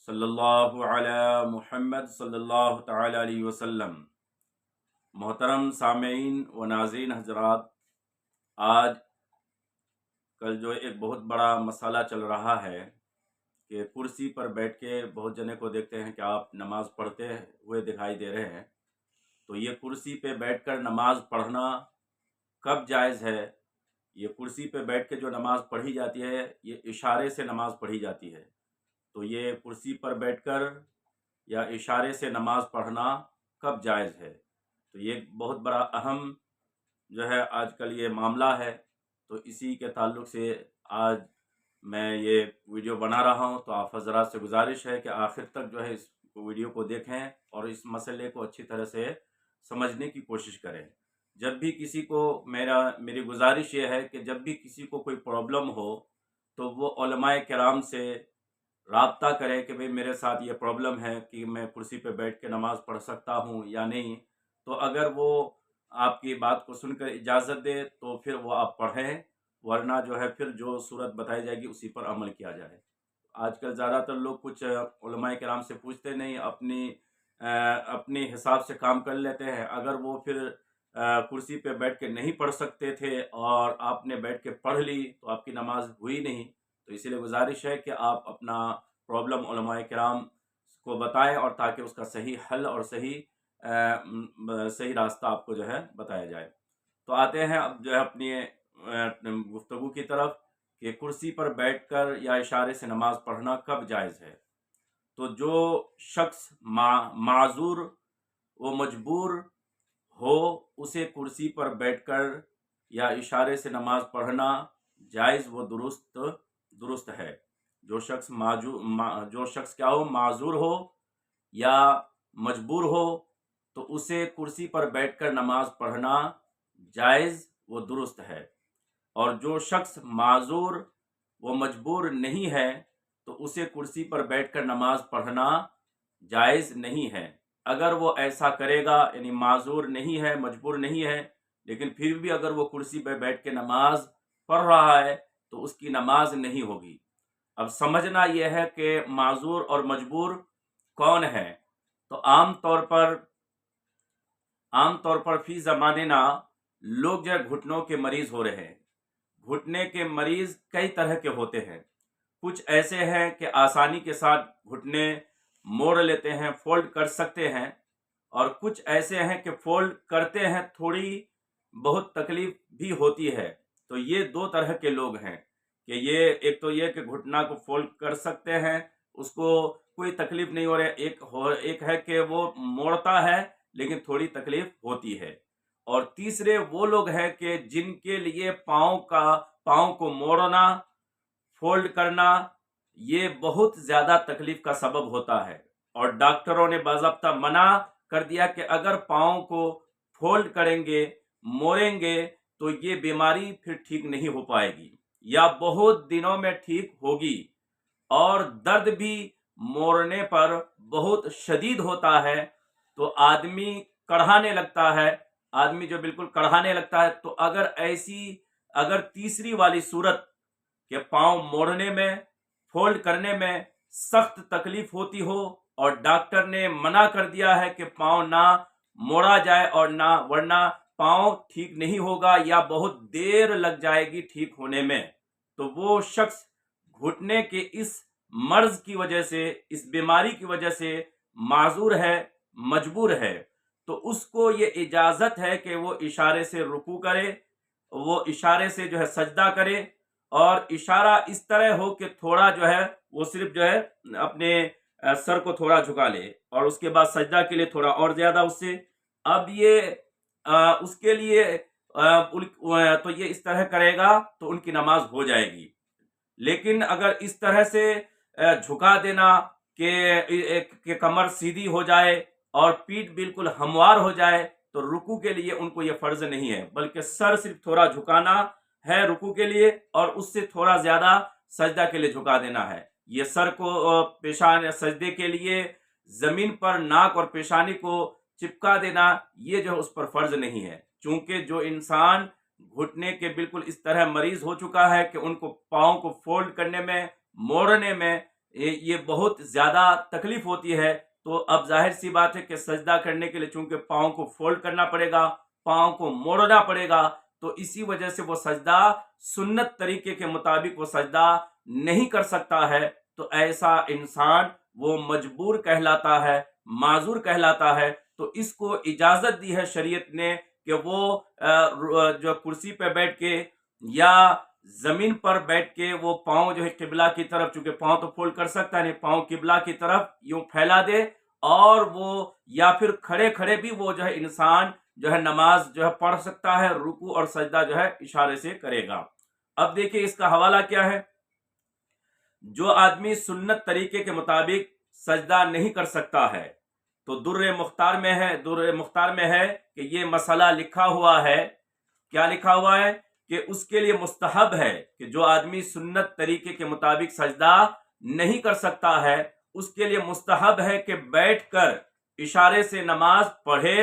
صلی اللہ علی محمد صلی اللہ تعالی علیہ وسلم۔ محترم سامعین و ناظرین حضرات، آج کل جو ایک بہت بڑا مسئلہ چل رہا ہے کہ کرسی پر بیٹھ کے بہت جنے کو دیکھتے ہیں کہ آپ نماز پڑھتے ہوئے دکھائی دے رہے ہیں، تو یہ کرسی پہ بیٹھ کر نماز پڑھنا کب جائز ہے؟ یہ کرسی پہ بیٹھ کے جو نماز پڑھی جاتی ہے یہ اشارے سے نماز پڑھی جاتی ہے، تو یہ کرسی پر بیٹھ کر یا اشارے سے نماز پڑھنا کب جائز ہے؟ تو یہ بہت بڑا اہم جو ہے آج کل یہ معاملہ ہے، تو اسی کے تعلق سے آج میں یہ ویڈیو بنا رہا ہوں۔ تو آپ حضرات سے گزارش ہے کہ آخر تک جو ہے اس ویڈیو کو دیکھیں اور اس مسئلے کو اچھی طرح سے سمجھنے کی کوشش کریں۔ جب بھی کسی کو میری گزارش یہ ہے کہ جب بھی کسی کو کوئی پرابلم ہو تو وہ علماء کرام سے رابطہ کرے کہ بھئی میرے ساتھ یہ پرابلم ہے کہ میں کرسی پہ بیٹھ کے نماز پڑھ سکتا ہوں یا نہیں۔ تو اگر وہ آپ کی بات کو سن کر اجازت دے تو پھر وہ آپ پڑھیں، ورنہ جو ہے پھر جو صورت بتائی جائے گی اسی پر عمل کیا جائے۔ آج کل زیادہ تر لوگ کچھ علماء کرام سے پوچھتے نہیں، اپنی حساب سے کام کر لیتے ہیں۔ اگر وہ پھر کرسی پہ بیٹھ کے نہیں پڑھ سکتے تھے اور آپ نے بیٹھ کے پڑھ لی تو آپ کی نماز ہوئی نہیں۔ تو اسی لیے گزارش ہے کہ آپ اپنا پرابلم علماء کرام کو بتائیں اور تاکہ اس کا صحیح حل اور صحیح راستہ آپ کو جو ہے بتایا جائے۔ تو آتے ہیں اب جو ہے اپنی گفتگو کی طرف کہ کرسی پر بیٹھ کر یا اشارے سے نماز پڑھنا کب جائز ہے۔ تو جو شخص معذور و مجبور ہو اسے کرسی پر بیٹھ کر یا اشارے سے نماز پڑھنا جائز و درست ہے۔ جو شخص کیا ہو، معذور ہو یا مجبور ہو تو اسے کرسی پر بیٹھ کر نماز پڑھنا جائز و درست ہے، اور جو شخص معذور و مجبور نہیں ہے تو اسے کرسی پر بیٹھ کر نماز پڑھنا جائز نہیں ہے۔ اگر وہ ایسا کرے گا، یعنی معذور نہیں ہے، مجبور نہیں ہے، لیکن پھر بھی اگر وہ کرسی پہ بیٹھ کے نماز پڑھ رہا ہے تو اس کی نماز نہیں ہوگی۔ اب سمجھنا یہ ہے کہ معذور اور مجبور کون ہے۔ تو عام طور پر فی زماننا لوگ جو گھٹنوں کے مریض ہو رہے ہیں۔ گھٹنے کے مریض کئی طرح کے ہوتے ہیں۔ کچھ ایسے ہیں کہ آسانی کے ساتھ گھٹنے موڑ لیتے ہیں، فولڈ کر سکتے ہیں، اور کچھ ایسے ہیں کہ فولڈ کرتے ہیں، تھوڑی بہت تکلیف بھی ہوتی ہے۔ تو یہ دو طرح کے لوگ ہیں کہ ایک تو یہ کہ گھٹنا کو فولڈ کر سکتے ہیں، اس کو کوئی تکلیف نہیں ہو رہی، ایک ہے کہ وہ موڑتا ہے لیکن تھوڑی تکلیف ہوتی ہے، اور تیسرے وہ لوگ ہیں کہ جن کے لیے پاؤں کو موڑنا، فولڈ کرنا یہ بہت زیادہ تکلیف کا سبب ہوتا ہے، اور ڈاکٹروں نے باضابطہ منع کر دیا کہ اگر پاؤں کو فولڈ کریں گے، موڑیں گے تو یہ بیماری پھر ٹھیک نہیں ہو پائے گی، یا بہت دنوں میں ٹھیک ہوگی، اور درد بھی موڑنے پر بہت شدید ہوتا ہے، تو آدمی کڑھانے لگتا ہے، آدمی جو بالکل کڑھانے لگتا ہے۔ تو اگر تیسری والی صورت کہ پاؤں موڑنے میں، فولڈ کرنے میں سخت تکلیف ہوتی ہو اور ڈاکٹر نے منع کر دیا ہے کہ پاؤں نہ موڑا جائے اور ورنہ پاؤں ٹھیک نہیں ہوگا یا بہت دیر لگ جائے گی ٹھیک ہونے میں، تو وہ شخص گھٹنے کے اس مرض کی وجہ سے، اس بیماری کی وجہ سے معذور ہے، مجبور ہے، تو اس کو یہ اجازت ہے کہ وہ اشارے سے رکوع کرے، وہ اشارے سے جو ہے سجدہ کرے، اور اشارہ اس طرح ہو کہ تھوڑا جو ہے وہ صرف جو ہے اپنے سر کو تھوڑا جھکا لے، اور اس کے بعد سجدہ کے لیے تھوڑا اور زیادہ اس سے، اب یہ اس کے لیے تو یہ اس طرح کرے گا تو ان کی نماز ہو جائے گی۔ لیکن اگر اس طرح سے جھکا دینا کہ کمر سیدھی ہو جائے اور پیٹھ بالکل ہموار ہو جائے تو رکوع کے لیے ان کو یہ فرض نہیں ہے، بلکہ سر صرف تھوڑا جھکانا ہے رکوع کے لیے، اور اس سے تھوڑا زیادہ سجدہ کے لیے جھکا دینا ہے۔ یہ سر کو سجدے کے لیے زمین پر ناک اور پیشانی کو چپکا دینا یہ جو اس پر فرض نہیں ہے، چونکہ جو انسان گھٹنے کے بالکل اس طرح مریض ہو چکا ہے کہ ان کو پاؤں کو فولڈ کرنے میں، موڑنے میں یہ بہت زیادہ تکلیف ہوتی ہے، تو اب ظاہر سی بات ہے کہ سجدہ کرنے کے لیے چونکہ پاؤں کو فولڈ کرنا پڑے گا، پاؤں کو موڑنا پڑے گا، تو اسی وجہ سے وہ سجدہ سنت طریقے کے مطابق وہ سجدہ نہیں کر سکتا ہے۔ تو ایسا انسان وہ مجبور کہلاتا ہے، معذور کہلاتا ہے۔ تو اس کو اجازت دی ہے شریعت نے کہ وہ جو کرسی پہ بیٹھ کے یا زمین پر بیٹھ کے وہ پاؤں جو ہے قبلہ کی طرف، چونکہ پاؤں تو فولڈ کر سکتا نہیں، پاؤں قبلہ کی طرف یوں پھیلا دے، اور وہ یا پھر کھڑے کھڑے بھی وہ جو ہے انسان جو ہے نماز جو ہے پڑھ سکتا ہے، رکوع اور سجدہ جو ہے اشارے سے کرے گا۔ اب دیکھیں اس کا حوالہ کیا ہے۔ جو آدمی سنت طریقے کے مطابق سجدہ نہیں کر سکتا ہے، تو در مختار میں ہے کہ یہ مسئلہ لکھا ہوا ہے۔ کیا لکھا ہوا ہے؟ کہ اس کے لیے مستحب ہے کہ جو آدمی سنت طریقے کے مطابق سجدہ نہیں کر سکتا ہے، اس کے لیے مستحب ہے کہ بیٹھ کر اشارے سے نماز پڑھے،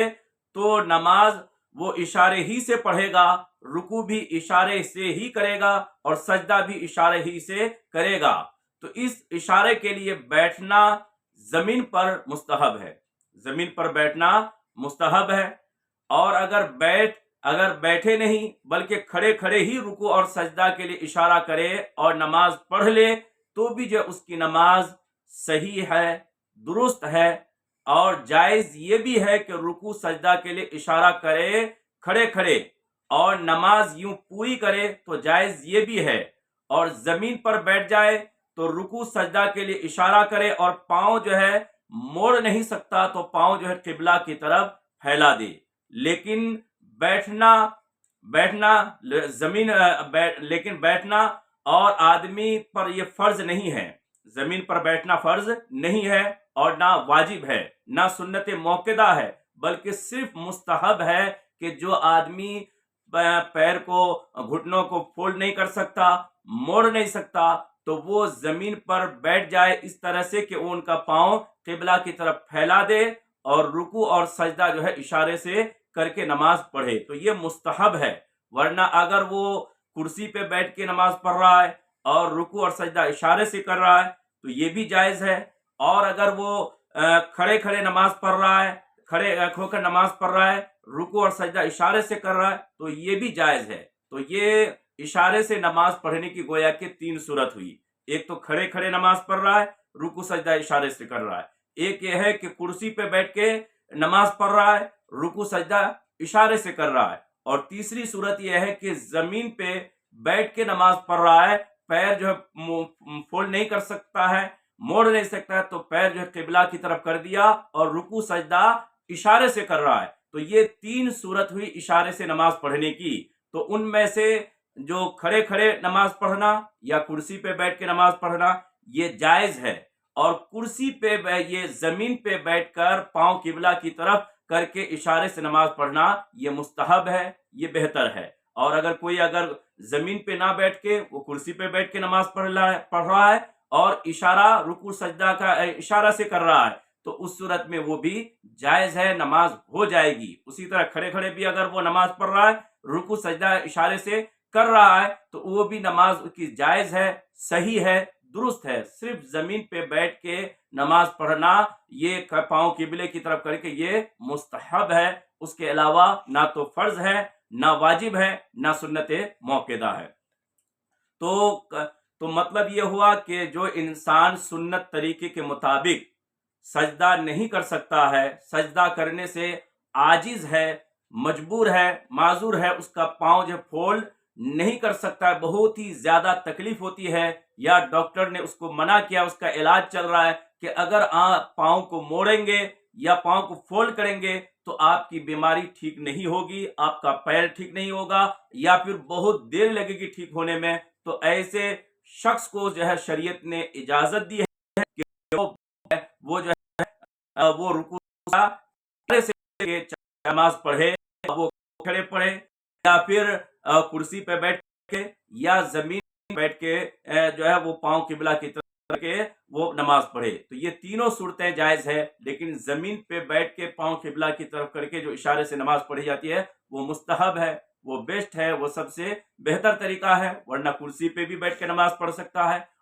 تو نماز وہ اشارے ہی سے پڑھے گا، رکوع بھی اشارے سے ہی کرے گا، اور سجدہ بھی اشارے ہی سے کرے گا۔ تو اس اشارے کے لیے بیٹھنا زمین پر مستحب ہے، زمین پر بیٹھنا مستحب ہے۔ اور اگر بیٹھے نہیں بلکہ کھڑے کھڑے ہی رکوع اور سجدہ کے لیے اشارہ کرے اور نماز پڑھ لے، تو بھی جو اس کی نماز صحیح ہے، درست ہے۔ اور جائز یہ بھی ہے کہ رکوع سجدہ کے لیے اشارہ کرے کھڑے کھڑے اور نماز یوں پوری کرے، تو جائز یہ بھی ہے۔ اور زمین پر بیٹھ جائے تو رکوع سجدہ کے لیے اشارہ کرے اور پاؤں جو ہے موڑ نہیں سکتا، تو پاؤں جو ہے قبلہ کی طرف پھیلا دے۔ لیکن بیٹھنا اور آدمی پر یہ فرض نہیں ہے، زمین پر بیٹھنا فرض نہیں ہے اور نہ واجب ہے، نہ سنت موقدہ ہے، بلکہ صرف مستحب ہے کہ جو آدمی پیر کو، گھٹنوں کو فولڈ نہیں کر سکتا، موڑ نہیں سکتا، تو وہ زمین پر بیٹھ جائے اس طرح سے کہ ان کا پاؤں قبلہ کی طرف پھیلا دے اور رکوع اور سجدہ جو ہے اشارے سے کر کے نماز پڑھے، تو یہ مستحب ہے۔ ورنہ اگر وہ کرسی پہ بیٹھ کے نماز پڑھ رہا ہے اور رکوع اور سجدہ اشارے سے کر رہا ہے تو یہ بھی جائز ہے۔ اور اگر وہ کھڑے کھڑے نماز پڑھ رہا ہے، کھڑے ہو کر نماز پڑھ رہا ہے، رکوع اور سجدہ اشارے سے کر رہا ہے، تو یہ بھی جائز ہے۔ تو یہ اشارے سے نماز پڑھنے کی گویا کہ 3 صورت ہوئی۔ ایک تو کھڑے کھڑے نماز پڑھ رہا ہے، رکوع سجدہ اشارے سے کر رہا ہے۔ ایک یہ ہے کہ کرسی پہ بیٹھ کے نماز پڑھ رہا ہے، رکوع سجدہ اشارے سے کر رہا ہے۔ اور تیسری صورت یہ ہے کہ زمین پہ بیٹھ کے نماز پڑھ رہا ہے، پیر جو ہے فولڈ نہیں کر سکتا ہے، موڑ نہیں سکتا ہے، تو پیر جو ہے قبلہ کی طرف کر دیا اور رکوع سجدہ اشارے سے کر رہا ہے۔ تو یہ 3 صورت ہوئی اشارے سے نماز پڑھنے کی۔ تو ان میں سے جو کھڑے کھڑے نماز پڑھنا یا کرسی پہ بیٹھ کے نماز پڑھنا یہ جائز ہے، اور کرسی پہ یہ زمین پہ بیٹھ کر پاؤں قبلہ کی طرف کر کے اشارے سے نماز پڑھنا یہ مستحب ہے، یہ بہتر ہے۔ اور اگر کوئی زمین پہ نہ بیٹھ کے وہ کرسی پہ بیٹھ کے نماز پڑھ رہا ہے اور اشارہ رکوع سجدہ کا اشارہ سے کر رہا ہے، تو اس صورت میں وہ بھی جائز ہے، نماز ہو جائے گی۔ اسی طرح کھڑے کھڑے بھی اگر وہ نماز پڑھ رہا ہے، رکوع سجدہ اشارے سے کر رہا ہے، تو وہ بھی نماز کی جائز ہے، صحیح ہے، درست ہے۔ صرف زمین پہ بیٹھ کے نماز پڑھنا یہ پاؤں قبلے کی طرف کر کے یہ مستحب ہے، اس کے علاوہ نہ تو فرض ہے، نہ واجب ہے، نہ سنت موقدہ ہے۔ تو مطلب یہ ہوا کہ جو انسان سنت طریقے کے مطابق سجدہ نہیں کر سکتا ہے، سجدہ کرنے سے عاجز ہے، مجبور ہے، معذور ہے، اس کا پاؤں جو فولڈ نہیں کر سکتا ہے، بہت ہی زیادہ تکلیف ہوتی ہے، یا ڈاکٹر نے اس کو منع کیا، اس کا علاج چل رہا ہے کہ اگر آپ پاؤں کو موڑیں گے یا پاؤں کو فولڈ کریں گے تو آپ کی بیماری ٹھیک نہیں ہوگی، آپ کا پیر ٹھیک نہیں ہوگا، یا پھر بہت دیر لگے گی ٹھیک ہونے میں، تو ایسے شخص کو جو ہے شریعت نے اجازت دی ہے کہ وہ جو ہے وہ رکوع سے نماز پڑھے، وہ کھڑے پڑھے یا پھر کرسی پہ بیٹھ کے یا زمین پہ بیٹھ کے جو ہے وہ پاؤں قبلہ کی طرف کر کے وہ نماز پڑھے۔ تو یہ تینوں صورتیں جائز ہے، لیکن زمین پہ بیٹھ کے پاؤں قبلہ کی طرف کر کے جو اشارے سے نماز پڑھی جاتی ہے وہ مستحب ہے، وہ بیسٹ ہے، وہ سب سے بہتر طریقہ ہے۔ ورنہ کرسی پہ بھی بیٹھ کے نماز پڑھ سکتا ہے